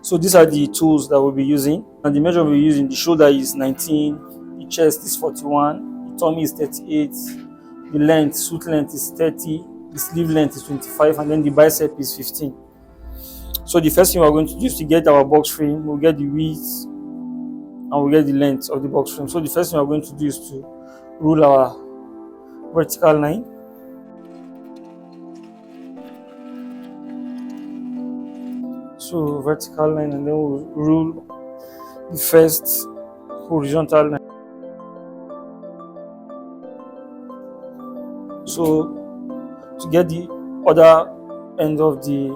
So these are the tools that we'll be using. And the measure we'll be using, the shoulder is 19, the chest is 41, the tummy is 38, the length, suit length is 30, the sleeve length is 25, and then the bicep is 15. So the first thing we're going to do is to get our box frame. We'll get the width and we'll get the length of the box frame. So the first thing we're going to do is to rule our vertical line. So vertical line, and then we'll rule the first horizontal line. So to get the other end of the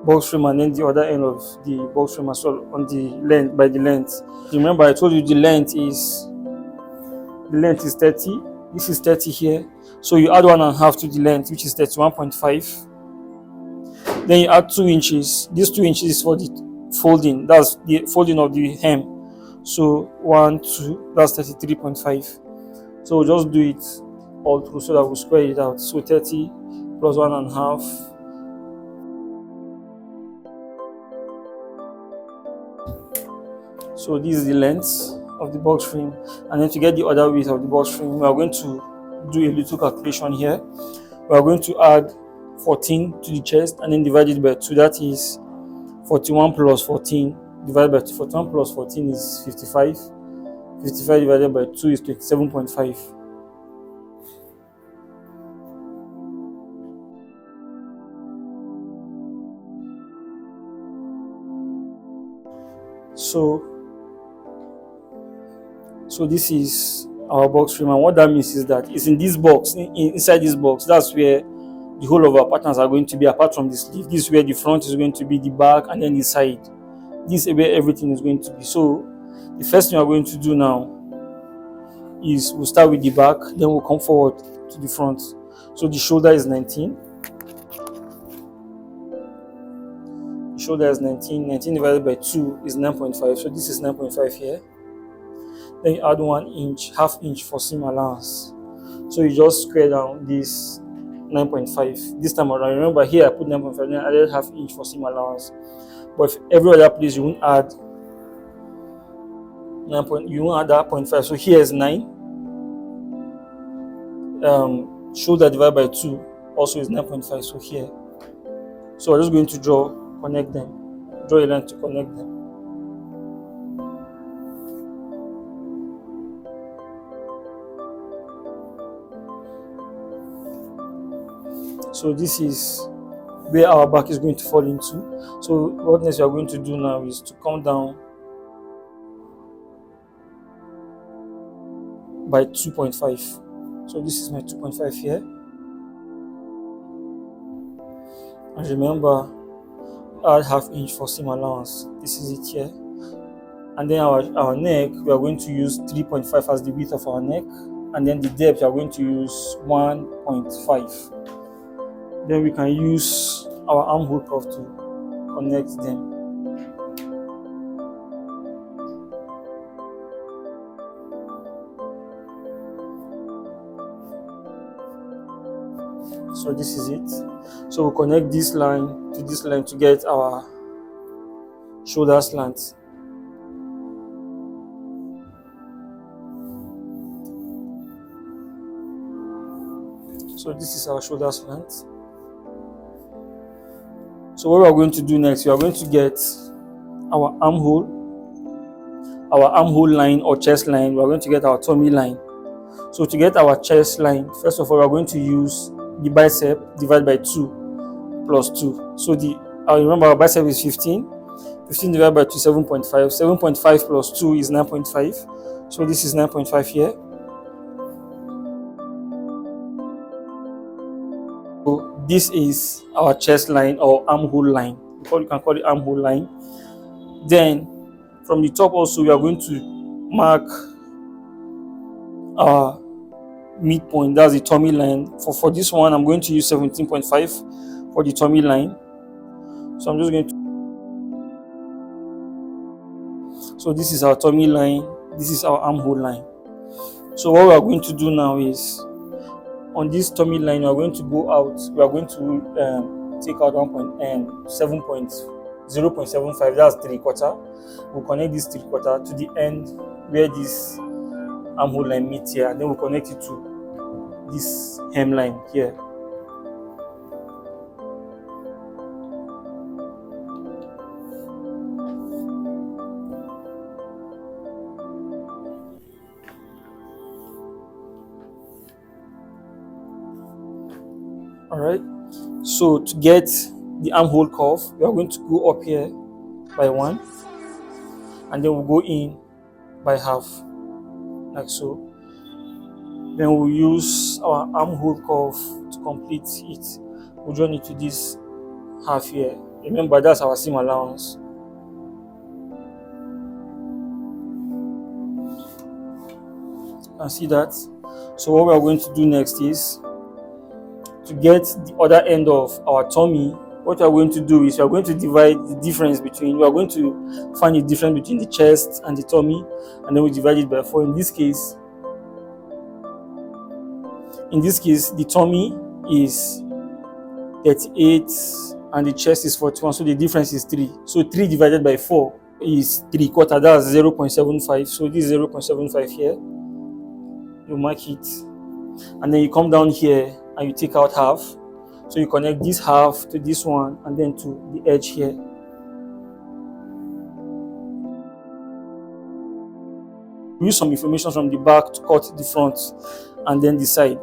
box frame and then the other end of the box frame as well on the length, by the length. Remember I told you the length is 30. This is 30 here. So you add 1.5 to the length, which is 31.5. Then you add 2 inches. This 2 inches is for the folding. That's the folding of the hem. So 1, 2, that's 33.5. So we'll just do it all through so that we'll square it out. So 30 plus 1.5. So this is the length of the box frame. And then to get the other width of the box frame, we are going to do a little calculation here. We are going to add 14 to the chest and then divide it by 2. That is 41 plus 14 divided by 2. 41 plus 14 is 55. 55 divided by 2 is 27.5. So this is our box frame, and what that means is that it's in this box, inside this box, that's where the whole of our patterns are going to be, apart from the sleeve. This is where the front is going to be, the back, and then the side. This is where everything is going to be. So the first thing we're going to do now is we'll start with the back, then we'll come forward to the front. So the shoulder is 19. The shoulder is 19. 19 divided by 2 is 9.5. So this is 9.5 here. Then you add 1 inch, half inch for seam allowance. So you just square down this 9.5. This time around, remember here I put 9.5, then I added half inch for seam allowance. But if every other place you won't add you won't add that 0.5. So here is 9. Shoulder divided by 2 also is 9.5. So here. So we're just going to connect them. Draw a line to connect them. So this is where our back is going to fall into. So what next we are going to do now is to come down by 2.5. So this is my 2.5 here. And remember, add half inch for seam allowance. This is it here. And then our neck, we are going to use 3.5 as the width of our neck. And then the depth, we are going to use 1.5. Then we can use our armhole cuff to connect them. So this is it. So we'll connect this line to this line to get our shoulder slant. So this is our shoulder slant. So what we are going to do next, we are going to get our armhole line or chest line. We are going to get our tummy line. So to get our chest line, first of all, we are going to use the bicep divided by 2 plus 2. So remember our bicep is 15. 15 divided by 2 is 7.5. 7.5 plus 2 is 9.5. So this is 9.5 here. So this is our chest line or armhole line. You can call it armhole line. Then from the top also we are going to mark our midpoint. That's the tummy line. For this one I'm going to use 17.5 for the tummy line. So I'm just going to. So this is our tummy line. This is our armhole line. So what we are going to do now is, on this tummy line, we are going to go out. We are going to take out 7.5 0.75, that's 3/4. We'll connect this 3/4 to the end where this armhole line meets here, and then we'll connect it to this hemline here. Alright, so to get the armhole curve, we are going to go up here by 1, and then we'll go in by half, like so. Then we'll use our armhole curve to complete it. We'll join it to this half here. Remember, that's our seam allowance. You can see that. So what we are going to do next is to get the other end of our tummy. What we are going to do is we are going to divide the difference between, we are going to find the difference between the chest and the tummy, and then we divide it by 4. In this case, the tummy is 38 and the chest is 41, so the difference is 3. So 3 divided by 4 is 3/4, that's 0.75. So this is 0.75 here. You mark it, and then you come down here and you take out half. So you connect this half to this one and then to the edge here. We use some information from the back to cut the front and then the side.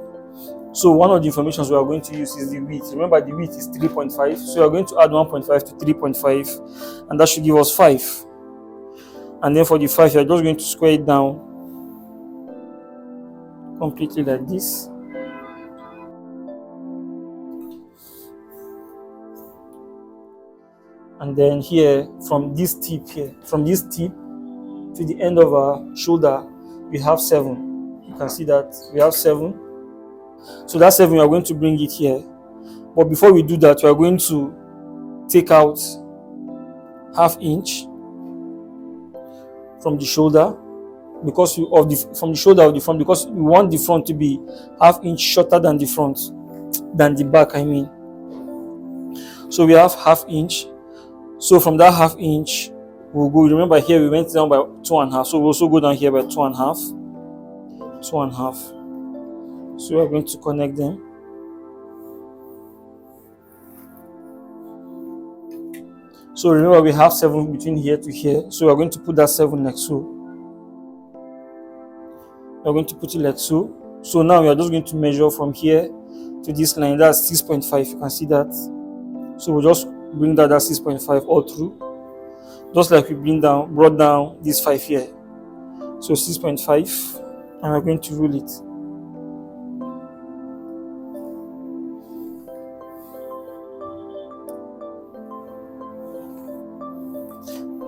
So one of the informations we are going to use is the width. Remember, the width is 3.5. So we are going to add 1.5 to 3.5, and that should give us 5. And then for the 5, you are just going to square it down completely like this. And then here, from this tip to the end of our shoulder, we have 7. You can see that we have 7. So that 7, we are going to bring it here. But before we do that, we are going to take out ½ inch from the shoulder, because from the shoulder of the front, because we want the front to be ½ inch shorter than the front, than the back, I mean. So we have ½ inch. So from that ½ inch, we'll go. Remember, here we went down by 2.5. So we'll also go down here by 2.5. 2.5. So we're going to connect them. So remember, we have 7 between here to here. So we're going to put that 7 like so. We're going to put it like so. So now we are just going to measure from here to this line. That's 6.5. You can see that. So we'll just bring that 6.5 all through, just like we brought down this 5 here. So 6.5, and we're going to rule it.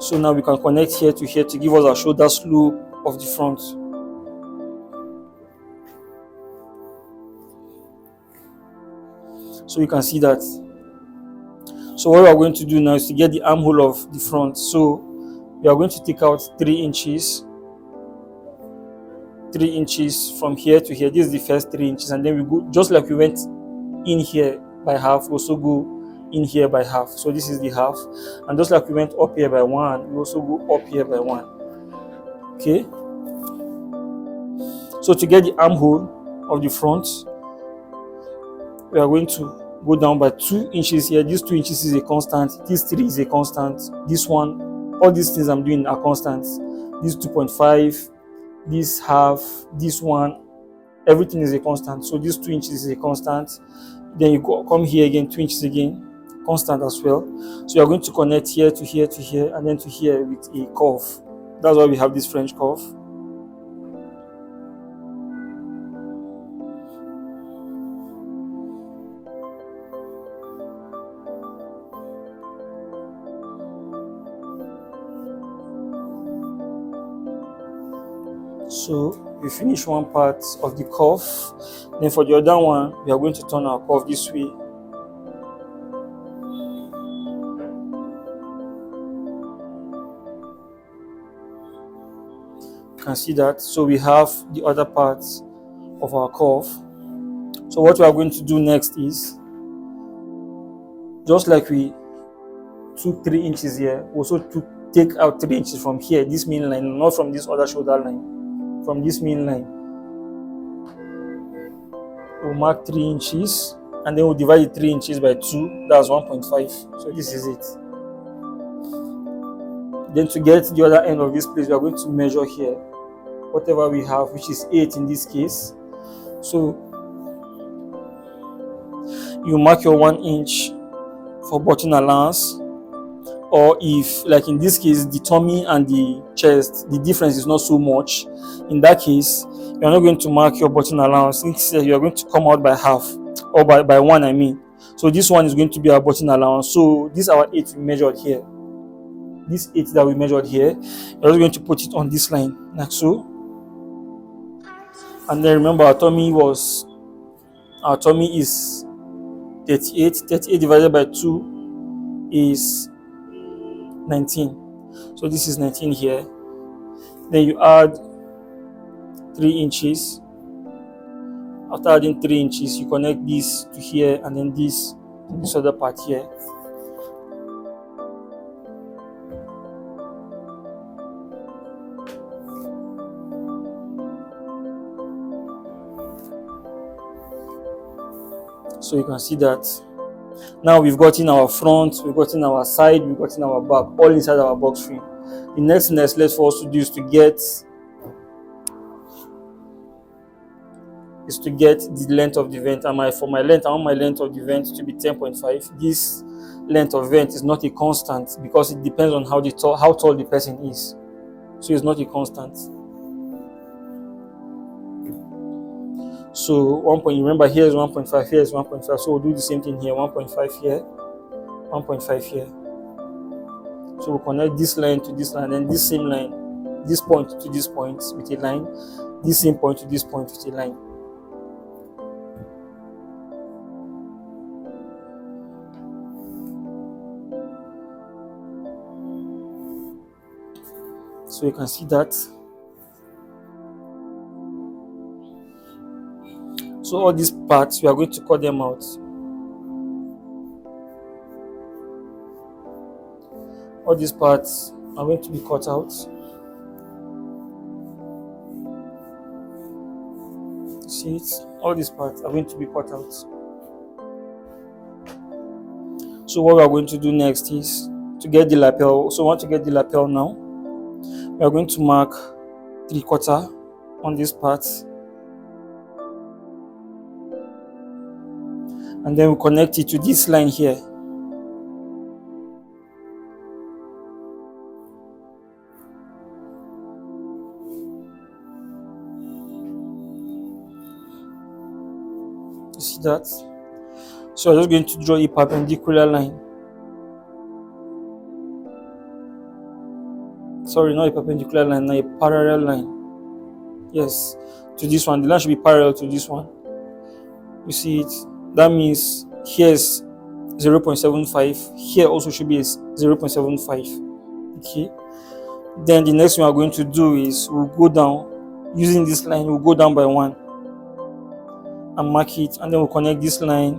So now we can connect here to here to give us our shoulder slope of the front. So you can see that. So what we are going to do now is to get the armhole of the front. So we are going to take out 3 inches. 3 inches from here to here. This is the first 3 inches, and then we go just like we went in here by half, we also go in here by half. So this is the half, and just like we went up here by 1, we also go up here by 1. Okay. So to get the armhole of the front, we are going to go down by 2 inches here. This 2 inches is a constant. This 3 is a constant. This one, all these things I'm doing are constants. This 2.5, this half, this one, everything is a constant. So this 2 inches is a constant. Then you come here again, 2 inches again, constant as well. So you're going to connect here to here to here, and then to here with a curve. That's why we have this French curve. So we finish one part of the curve. Then for the other one, we are going to turn our curve this way. You can see that. So we have the other part of our curve. So what we are going to do next is, just like we took 3 inches here, we also take out 3 inches from here, this main line, not from this other shoulder line, from this main line. We'll mark 3 inches, and then we'll divide the 3 inches by 2, that's 1.5. So this is it. Then to get the other end of this place, we are going to measure here, whatever we have, which is 8 in this case. So you mark your 1 inch for button allowance, or if, like in this case, the tummy and the chest, the difference is not so much, in that case, you're not going to mark your button allowance. Instead, you're going to come out by half, or by 1, I mean. So this one is going to be our button allowance. So this is our 8 we measured here. This 8 that we measured here, you're also going to put it on this line, like so. And then remember, our tummy is 38. 38 divided by 2 is 19. So this is 19 here. Then you add 3 inches. After adding 3 inches, you connect this to here, and then this other part here. So you can see that now we've gotten our front, we've gotten our side, we've gotten our back, all inside our box frame. The next thing that's left for us to do is to get the length of the vent. For my length, I want my length of the vent to be 10.5. This length of vent is not a constant because it depends on how tall the person is. So it's not a constant. So remember, here is 1.5, here is 1.5. So we'll do the same thing here, 1.5 here, 1.5 here. So we'll connect this line to this line, and this same line, this point to this point with a line, this same point to this point with a line. So you can see that. So all these parts, we are going to cut them out. All these parts are going to be cut out. See it? All these parts are going to be cut out. So what we are going to do next is to get the lapel. So I want to get the lapel now. We are going to mark 3/4 on this part. And then we connect it to this line here. You see that? So I'm just going to draw a perpendicular line. Sorry, not a perpendicular line, not a parallel line. Yes, to this one. The line should be parallel to this one. You see it? That means here is 0.75. Here also should be 0.75. Okay. Then the next thing we are going to do is we'll go down using this line. We'll go down by 1 and mark it, and then we'll connect this line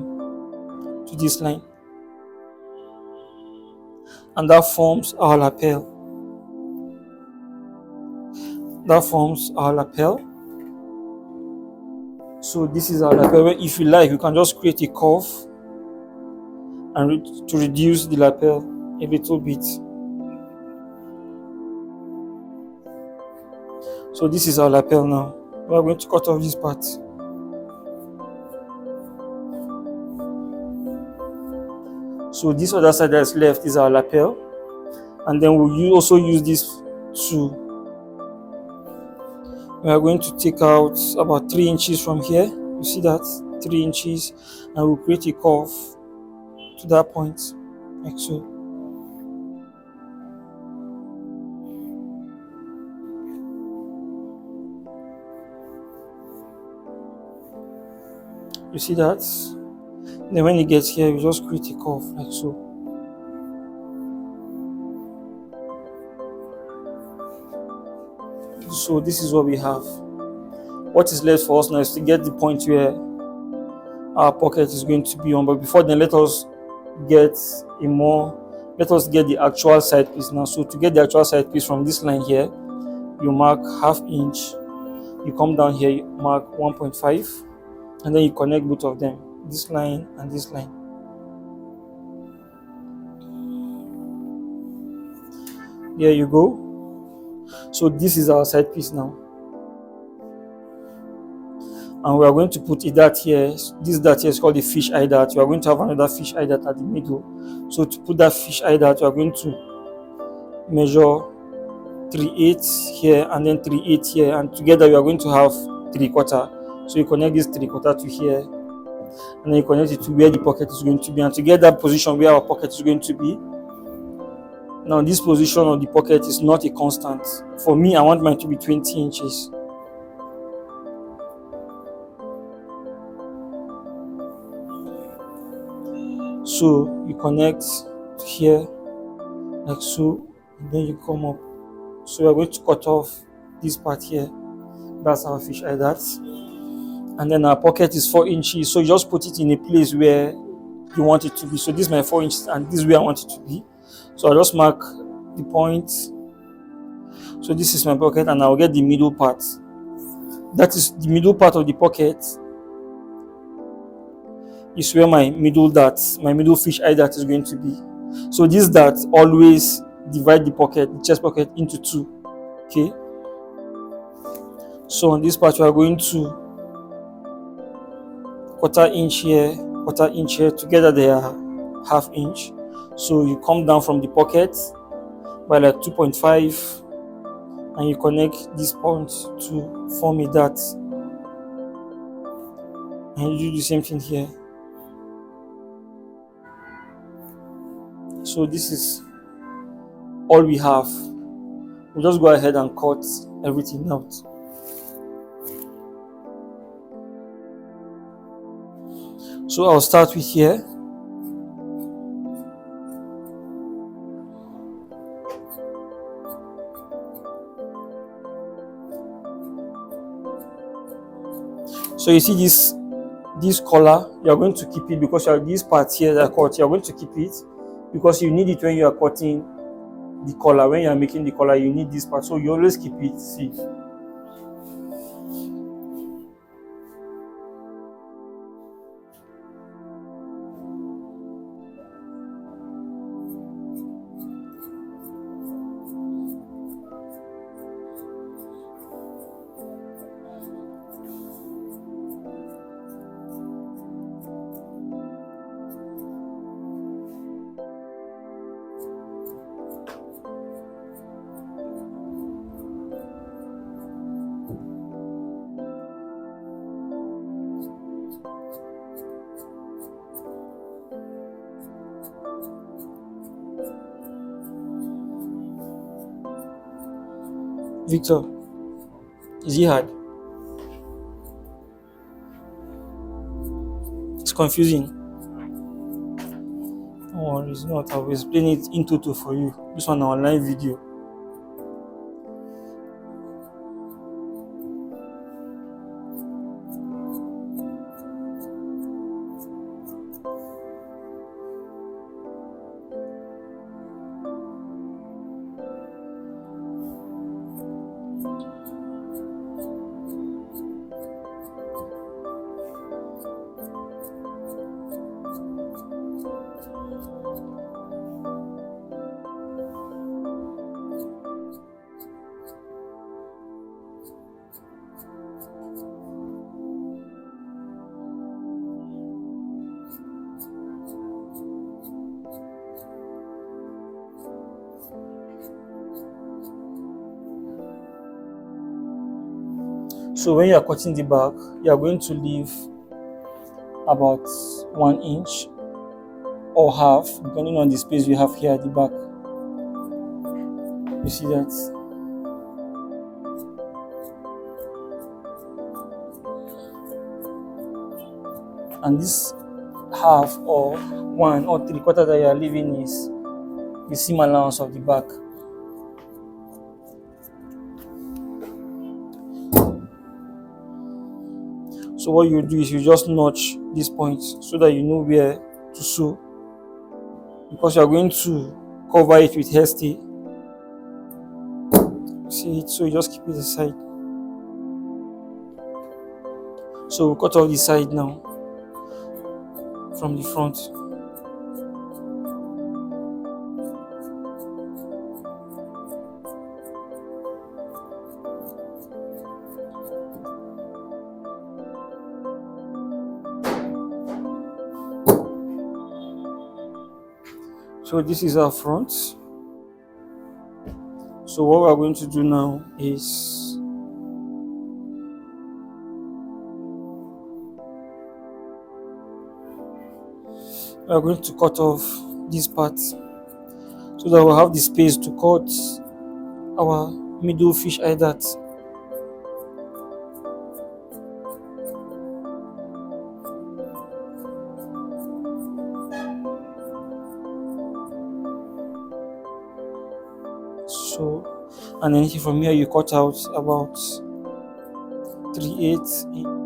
to this line, and that forms our lapel. That forms our lapel. So this is our lapel. If you like, you can just create a curve and to reduce the lapel a little bit. So this is our lapel now. We are going to cut off this part. So this other side that is left is our lapel, and then we'll also use this to. We are going to take out about 3 inches from here. You see that? 3 inches, and we'll create a curve to that point, like so. You see that? Then when it gets here, you just create a curve, like so. So this is what we have. What is left for us now is to get the point where our pocket is going to be on. But before then, let us get a more Let us get the actual side piece now. So to get the actual side piece from this line here, you mark ½ inch. You come down here, you mark 1.5, and then you connect both of them, this line and this line. There you go. So this is our side piece now, and we are going to put a dart here. This dart here is called the fish eye dart. We are going to have another fish eye dart at the middle. So to put that fish eye dart, we are going to measure 3/8 here and then 3/8 here, and together we are going to have 3/4. So you connect this 3/4 to here, and then you connect it to where the pocket is going to be, and to get that position where our pocket is going to be. Now this position of the pocket is not a constant. For me, I want mine to be 20 inches. So you connect to here like so, and then you come up. So we are going to cut off this part here. That's our fish eye dart. And then our pocket is 4 inches. So you just put it in a place where you want it to be. So this is my 4 inches, and this is where I want it to be. So I'll just mark the point. So this is my pocket, and I'll get the middle part. That is the middle part of the pocket. Is where my middle dart, my middle fish eye dart is going to be. So this dart always divide the pocket, the chest pocket, into two. Okay. So on this part we are going to 1/4 inch here, 1/4 inch here. Together they are ½ inch. So you come down from the pocket by like 2.5, and you connect this point to form a dart. And you do the same thing here. So this is all we have. We'll just go ahead and cut everything out. So I'll start with here. So you see this collar, you are going to keep it because this part here that I cut, you are going to keep it because you need it when you are cutting the collar. When you are making the collar, you need this part, so you always keep it. See. Victor, is it hard? It's confusing. No worries, it's not. I will explain it in total for you. This one online video. So when you are cutting the back, you are going to leave about 1 inch or half, depending on the space you have here at the back. You see that? And this half or 1 or 3/4 that you are leaving is the seam allowance of the back. So what you do is you just notch this point so that you know where to sew, because you are going to cover it with hairstay. See it, so you just keep it aside. So we'll cut off the side now from the front. So this is our front. So what we're going to do now is we're going to cut off this part so that we'll have the space to cut our middle fish eye dart. So, and then from here you cut out about 3/8.